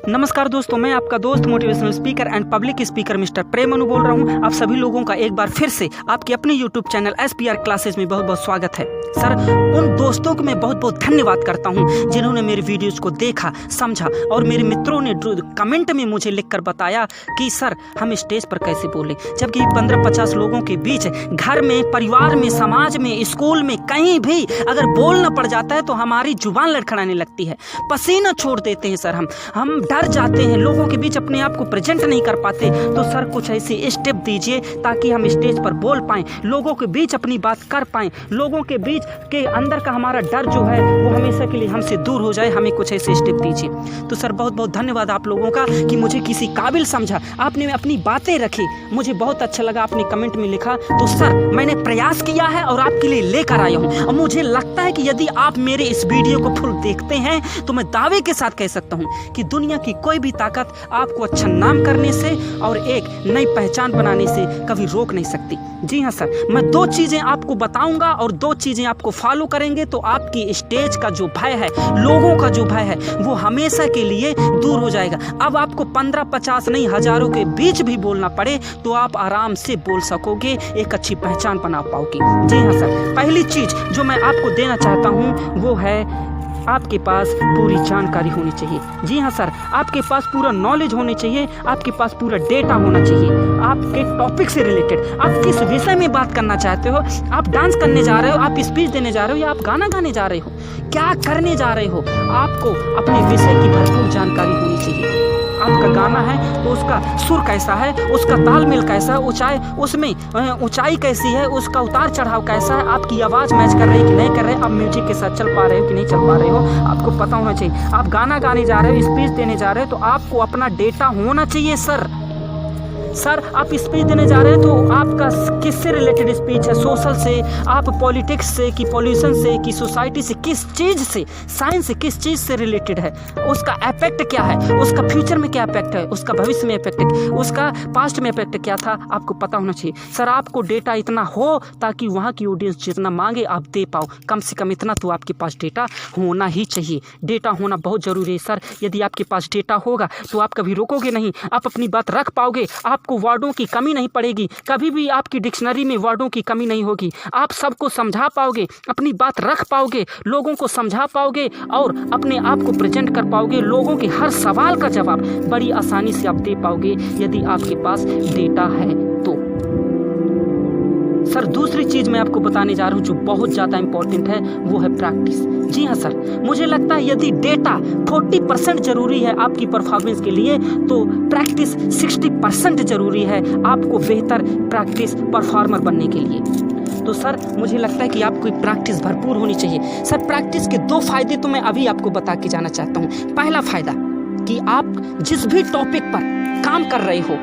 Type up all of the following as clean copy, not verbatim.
नमस्कार दोस्तों, मैं आपका दोस्त motivational speaker and public speaker mister प्रेमनु बोल रहा हूं। आप सभी लोगों का एक बार फिर से आपके अपने यूट्यूब चैनल SPR क्लासेस में बहुत बहुत स्वागत है। सर, उन दोस्तों को मैं बहुत बहुत धन्यवाद करता हूं जिन्होंने मेरे वीडियोज को देखा, समझा और मेरे मित्रों ने कमेंट में मुझे लिखकर बताया कि सर हम स्टेज पर कैसे बोलें, जबकि 15-50 लोगों के बीच घर में, परिवार में, समाज में, स्कूल में, कहीं भी अगर बोलना पड़ जाता है तो हमारी जुबान लड़खड़ाने लगती है, पसीना छोड़ देते हैं। सर हम डर जाते हैं, लोगों के बीच अपने आप को प्रेजेंट नहीं कर पाते। तो सर कुछ ऐसी स्टेप दीजिए ताकि हम स्टेज पर बोल पाएं, लोगों के बीच अपनी बात कर पाएं, लोगों के बीच के अंदर का हमारा डर जो है वो हमेशा के लिए हमसे दूर हो जाए। हमें कुछ ऐसे स्टेप दीजिए। तो सर बहुत बहुत धन्यवाद आप लोगों का कि मुझे किसी काबिल समझा, आपने अपनी बातें रखी, मुझे बहुत अच्छा लगा, आपने कमेंट में लिखा। तो सर मैंने प्रयास किया है और आपके लिए लेकर आया हूँ। और मुझे लगता है कि यदि आप मेरे इस वीडियो को फुल देखते हैं तो मैं दावे के साथ कह सकता हूँ कि दुनिया की कोई भी ताकत आपको अच्छा नाम करने से और एक नई पहचान बनाने से कभी रोक नहीं सकती। जी हाँ सर, मैं 2 चीजें आपको बताऊंगा और 2 चीजें आपको फॉलो करेंगे तो आपकी स्टेज का जो भय है, लोगों का जो भय है, वो हमेशा के लिए दूर हो जाएगा। अब आपको 15-50 नहीं, हजारों के बीच भी बोलना पड़े तो आप आराम से बोल सकोगे, एक अच्छी पहचान बना पाओगे। जी हाँ सर, पहली चीज जो मैं आपको देना चाहता हूँ वो है आपके पास पूरी जानकारी होनी चाहिए। जी हाँ सर, आपके पास पूरा नॉलेज होनी चाहिए, आपके पास पूरा डेटा होना चाहिए, आपके टॉपिक से रिलेटेड। आप किस विषय में बात करना चाहते हो, आप डांस करने जा रहे हो, आप स्पीच देने जा रहे हो या आप गाना गाने जा रहे हो, क्या करने जा रहे हो, आपको अपने विषय की भरपूर जानकारी होनी चाहिए। आपका गाना है तो उसका सुर कैसा है, उसका तालमेल कैसा है, उसमें ऊंचाई कैसी है, उसका उतार चढ़ाव कैसा है, आपकी आवाज़ मैच कर रही है कि नहीं कर रहे, आप म्यूजिक के साथ चल पा रहे हो कि नहीं चल पा रहे हो, आपको पता होना चाहिए। आप गाना गाने जा रहे हो, स्पीच देने जा रहे हो तो आपको अपना डेटा होना चाहिए। सर आप स्पीच देने जा रहे हैं तो आपका किससे रिलेटेड स्पीच है, सोशल से, आप पॉलिटिक्स से कि पॉल्यूशन से कि सोसाइटी से, किस चीज़ से, साइंस से, किस चीज़ से रिलेटेड है, उसका इफेक्ट क्या है, उसका फ्यूचर में क्या इफेक्ट है, उसका भविष्य में इफेक्ट है, उसका पास्ट में इफेक्ट क्या था, आपको पता होना चाहिए। सर आपको डेटा इतना हो ताकि वहाँ की ऑडियंस जितना मांगे आप दे पाओ, कम से कम इतना तो आपके पास डेटा होना ही चाहिए। डेटा होना बहुत ज़रूरी है सर। यदि आपके पास डेटा होगा तो आप कभी रोकोगे नहीं, आप अपनी बात रख पाओगे, आपको वर्डों की कमी नहीं पड़ेगी, कभी भी आपकी डिक्शनरी में वर्डों की कमी नहीं होगी, आप सबको समझा पाओगे, अपनी बात रख पाओगे, लोगों को समझा पाओगे और अपने आप को प्रेजेंट कर पाओगे। लोगों के हर सवाल का जवाब बड़ी आसानी से आप दे पाओगे यदि आपके पास डेटा है तो। सर दूसरी चीज़ मैं आपको बताने जा रहा हूँ जो बहुत ज़्यादा इंपॉर्टेंट है, वो है प्रैक्टिस। जी हाँ सर, मुझे लगता है यदि डेटा 40% जरूरी है आपकी परफॉर्मेंस के लिए तो प्रैक्टिस 60% जरूरी है आपको बेहतर प्रैक्टिस परफॉर्मर बनने के लिए। तो सर मुझे लगता है कि आपको प्रैक्टिस भरपूर होनी चाहिए। सर प्रैक्टिस के 2 फायदे तो मैं अभी आपको बता के जाना चाहता हूँ। पहला फायदा कि आप जिस भी टॉपिक पर काम कर रहे हो,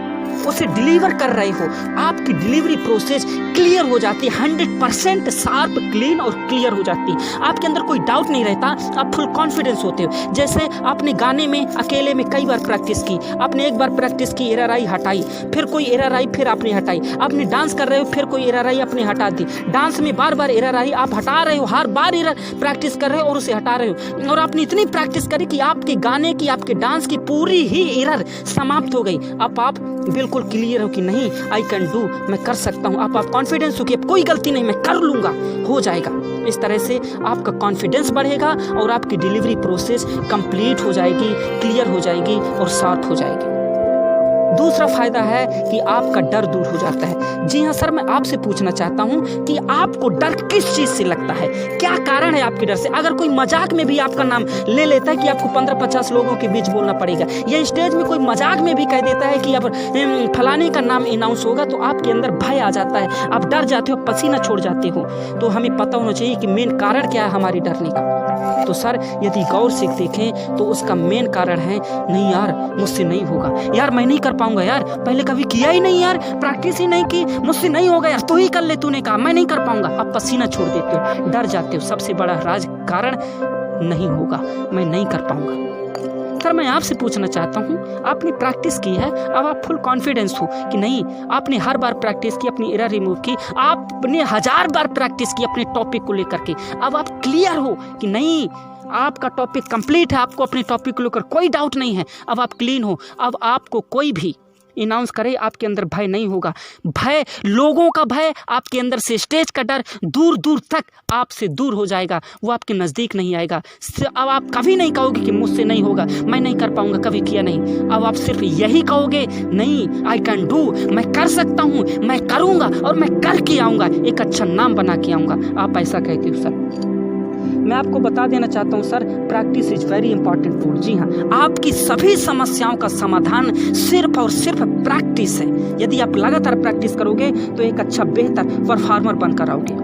उसे डिलीवर कर रहे हो, आपकी डिलीवरी प्रोसेस क्लियर हो जाती है, 100% शार्प, क्लीन और क्लियर हो जाती है। आपके अंदर कोई डाउट नहीं रहता, आप फुल कॉन्फिडेंस होते हो। जैसे आपने गाने में अकेले में कई बार प्रैक्टिस की, आपने एक बार प्रैक्टिस की, एरर आई, हटाई, फिर कोई एरर आई, फिर आपने हटाई। आपने डांस कर रहे हो, फिर कोई एरर आई, आपने हटा दी। डांस में बार बार एरर आई, आप हटा रहे हो, हर बार एरर प्रैक्टिस कर रहे हो और उसे हटा रहे हो। और आपने इतनी प्रैक्टिस करी कि आपके गाने की, आपके डांस की पूरी ही एरर समाप्त हो गई। अब आप बिल्कुल क्लियर हो कि नहीं, आई कैन डू, मैं कर सकता हूँ। आप कॉन्फिडेंस हो कि अब कोई गलती नहीं, मैं कर लूँगा, हो जाएगा। इस तरह से आपका कॉन्फिडेंस बढ़ेगा और आपकी डिलीवरी प्रोसेस कंप्लीट हो जाएगी, क्लियर हो जाएगी और शार्प हो जाएगी। दूसरा फायदा है कि आपका डर दूर हो जाता है। जी हाँ सर, मैं आपसे पूछना चाहता हूँ कि आपको डर किस चीज़ से लगता है, क्या कारण है आपके डर से? अगर कोई मजाक में भी आपका नाम ले लेता है कि आपको 15-50 लोगों के बीच बोलना पड़ेगा, या स्टेज में कोई मजाक में भी कह देता है कि अब फलाने का नाम अनाउंस होगा, तो आपके अंदर भय आ जाता है, आप डर जाते हो, पसीना छोड़ जाते हो। तो हमें पता होना चाहिए कि मेन कारण क्या है हमारे डरने का। तो सर यदि गौर से देखें तो उसका मेन कारण है, नहीं यार मुझसे नहीं होगा, यार मैं नहीं कर पाऊंगा, यार पहले कभी किया ही नहीं, यार प्रैक्टिस ही नहीं की, मुझसे नहीं होगा, यार तू ही कर ले, तूने कहा मैं नहीं कर पाऊंगा। आप पसीना छोड़ देते हो, डर जाते हो। सबसे बड़ा राज कारण नहीं होगा, मैं नहीं कर पाऊंगा। सर मैं आपसे पूछना चाहता हूँ, आपने प्रैक्टिस की है, अब आप फुल कॉन्फिडेंस हो कि नहीं, आपने हर बार प्रैक्टिस की, अपनी एरर रिमूव की, आपने 1000 बार प्रैक्टिस की अपने टॉपिक को लेकर के, अब आप क्लियर हो कि नहीं आपका टॉपिक कंप्लीट है, आपको अपने टॉपिक को लेकर कोई डाउट नहीं है, अब आप क्लीन हो, अब आपको कोई भी अनाउंस करे आपके अंदर भय नहीं होगा। भय, लोगों का भय, आपके अंदर से स्टेज का डर दूर दूर तक आपसे दूर हो जाएगा, वो आपके नज़दीक नहीं आएगा। अब आप कभी नहीं कहोगे कि मुझसे नहीं होगा, मैं नहीं कर पाऊंगा, कभी किया नहीं। अब आप सिर्फ यही कहोगे, नहीं आई कैन डू, मैं कर सकता हूँ, मैं करूँगा और मैं करके आऊँगा, एक अच्छा नाम बना के आऊँगा। आप ऐसा कहते हो सर। मैं आपको बता देना चाहता हूं sir, practice is very important tool. जी हाँ, आपकी सभी समस्याओं का समाधान सिर्फ और सिर्फ प्रैक्टिस है। यदि आप लगातार प्रैक्टिस करोगे तो एक अच्छा बेहतर परफॉर्मर बनकर आओगे।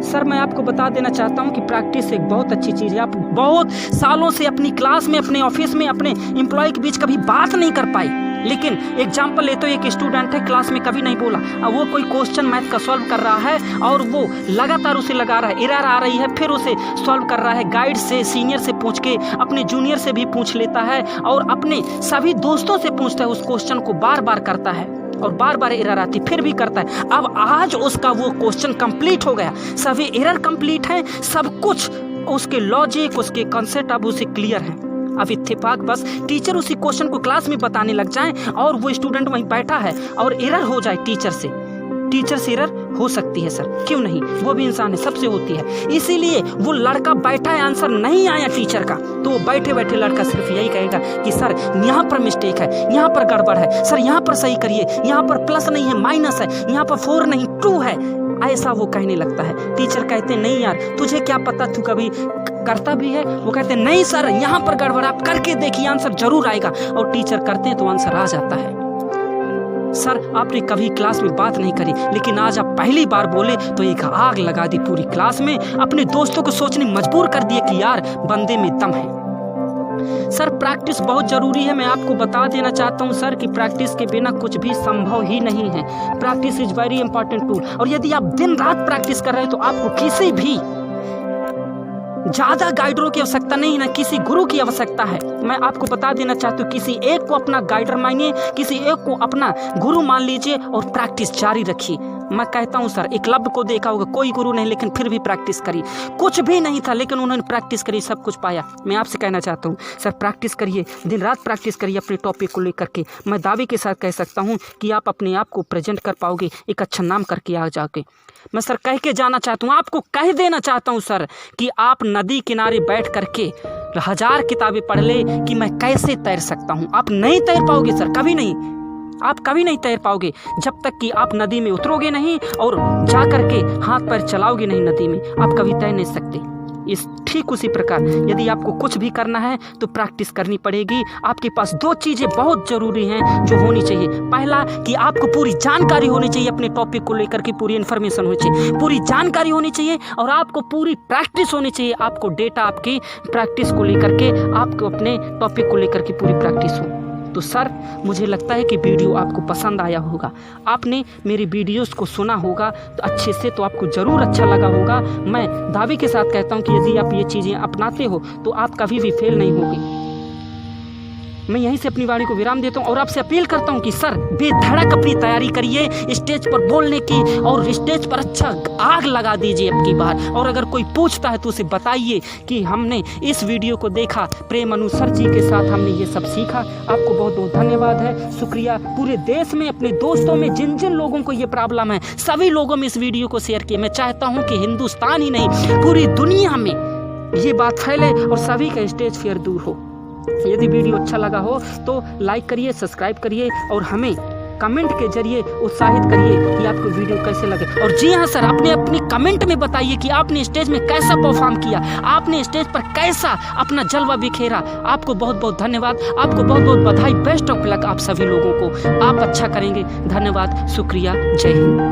सर मैं आपको बता देना चाहता हूं कि प्रैक्टिस एक बहुत अच्छी चीज़ है। आप बहुत सालों से अपनी क्लास में, अपने ऑफिस में, अपने एम्प्लॉय के बीच कभी बात नहीं कर पाए, लेकिन एग्जाम्पल ले तो एक स्टूडेंट है, क्लास में कभी नहीं बोला, अब वो कोई क्वेश्चन मैथ का सॉल्व कर रहा है और वो लगातार उसे लगा रहा है, एरर आ रही है, फिर उसे सॉल्व कर रहा है, गाइड से, सीनियर से पूछ के, अपने जूनियर से भी पूछ लेता है और अपने सभी दोस्तों से पूछता है, उस क्वेश्चन को बार बार करता है और बार बार एरर आती फिर भी करता है। अब आज उसका वो क्वेश्चन कंप्लीट हो गया, सभी एरर कंप्लीट है, सब कुछ उसके लॉजिक, उसके कॉन्सेप्ट अब उसे क्लियर है। अब इत्तेफाक बस टीचर उसी क्वेश्चन को क्लास में बताने लग जाए और वो स्टूडेंट वहीं बैठा है और एरर हो जाए टीचर से एरर हो सकती है सर, क्यों नहीं, वो भी इंसान है, सबसे होती है। इसीलिए वो लड़का बैठा है, आंसर नहीं आया टीचर का, तो वो बैठे बैठे लड़का सिर्फ यही कहेगा कि सर यहाँ पर मिस्टेक है, यहाँ पर गड़बड़ है, सर यहाँ पर सही करिए, यहाँ पर प्लस नहीं है माइनस है, यहाँ पर 4 नहीं 2 है, ऐसा वो कहने लगता है। टीचर कहते हैं नहीं यार तुझे क्या पता, तू कभी करता भी है? वो कहते हैं नहीं सर यहाँ पर गड़बड़, आप करके देखिए आंसर जरूर आएगा, और टीचर करते हैं तो आंसर आ जाता है। सर आपने कभी क्लास में बात नहीं करी, लेकिन आज आप पहली बार बोले तो एक आग लगा दी पूरी क्लास में, अपने दोस्तों को सोचने मजबूर कर दिए कि यार बंदे में दम है। सर प्रैक्टिस बहुत जरूरी है। मैं आपको बता देना चाहता हूं सर कि प्रैक्टिस के बिना कुछ भी संभव ही नहीं है। Practice is very important tool, और यदि आप दिन रात प्रैक्टिस कर रहे हो तो आपको किसी भी ज्यादा गाइडरों की आवश्यकता नहीं, ना किसी गुरु की आवश्यकता है। मैं आपको बता देना चाहता हूँ, किसी एक को अपना गाइडर मानिए, किसी एक को अपना गुरु मान लीजिए और प्रैक्टिस जारी रखिए। मैं कहता हूँ सर, एकलव्य को देखा होगा, कोई गुरु नहीं लेकिन फिर भी प्रैक्टिस करी, कुछ भी नहीं था लेकिन उन्होंने प्रैक्टिस करी, सब कुछ पाया। मैं आपसे कहना चाहता हूँ सर, प्रैक्टिस करिए, दिन रात प्रैक्टिस करिए अपने टॉपिक को लेकर के। मैं दावे के साथ कह सकता हूँ कि आप अपने आप को प्रेजेंट कर पाओगे, एक अच्छा नाम करके आ जाओगे। मैं सर कह के जाना चाहता हूँ, आपको कह देना चाहता हूँ सर कि आप नदी किनारे बैठ करके 1000 किताबें पढ़ ले कि मैं कैसे तैर सकता हूँ, आप नहीं तैर पाओगे सर, कभी नहीं, आप कभी नहीं तैर पाओगे जब तक कि आप नदी में उतरोगे नहीं और जा करके हाथ पैर चलाओगे नहीं नदी में, आप कभी तैर नहीं सकते। इस ठीक उसी प्रकार यदि आपको कुछ भी करना है तो प्रैक्टिस करनी पड़ेगी। आपके पास 2 चीज़ें बहुत ज़रूरी हैं जो होनी चाहिए। पहला कि आपको पूरी जानकारी होनी चाहिए, अपने टॉपिक को लेकर के पूरी इन्फॉर्मेशन होनी चाहिए, पूरी जानकारी होनी चाहिए, और आपको पूरी प्रैक्टिस होनी चाहिए। आपको डेटा आपकी प्रैक्टिस को लेकर के, आपको अपने टॉपिक को लेकर के पूरी प्रैक्टिस हो। तो सर मुझे लगता है कि वीडियो आपको पसंद आया होगा, आपने मेरी वीडियोस को सुना होगा तो अच्छे से, तो आपको ज़रूर अच्छा लगा होगा। मैं दावे के साथ कहता हूं कि यदि आप ये चीज़ें अपनाते हो तो आप कभी भी फेल नहीं होगे। मैं यहीं से अपनी वाणी को विराम देता हूं और आपसे अपील करता हूं कि सर बेधड़क अपनी तैयारी करिए स्टेज पर बोलने की, और स्टेज पर अच्छा आग लगा दीजिए अब की बार। और अगर कोई पूछता है तो उसे बताइए कि हमने इस वीडियो को देखा, प्रेमानु सर जी के साथ हमने ये सब सीखा। आपको बहुत बहुत धन्यवाद है, शुक्रिया। पूरे देश में अपने दोस्तों में जिन जिन लोगों को ये प्रॉब्लम है, सभी लोगों में इस वीडियो को शेयर किए। मैं चाहता हूँ कि हिंदुस्तान ही नहीं पूरी दुनिया में ये बात फैले और सभी का स्टेज फियर दूर हो। यदि वीडियो अच्छा लगा हो तो लाइक करिए, सब्सक्राइब करिए और हमें कमेंट के जरिए उत्साहित करिए कि आपको वीडियो कैसे लगे। और जी हाँ सर, आपने अपनी कमेंट में बताइए कि आपने स्टेज में कैसा परफॉर्म किया, आपने स्टेज पर कैसा अपना जलवा बिखेरा। आपको बहुत बहुत धन्यवाद, आपको बहुत बहुत बधाई, बेस्ट ऑफ लक आप सभी लोगों को। आप अच्छा करेंगे। धन्यवाद, शुक्रिया, जय हिंद।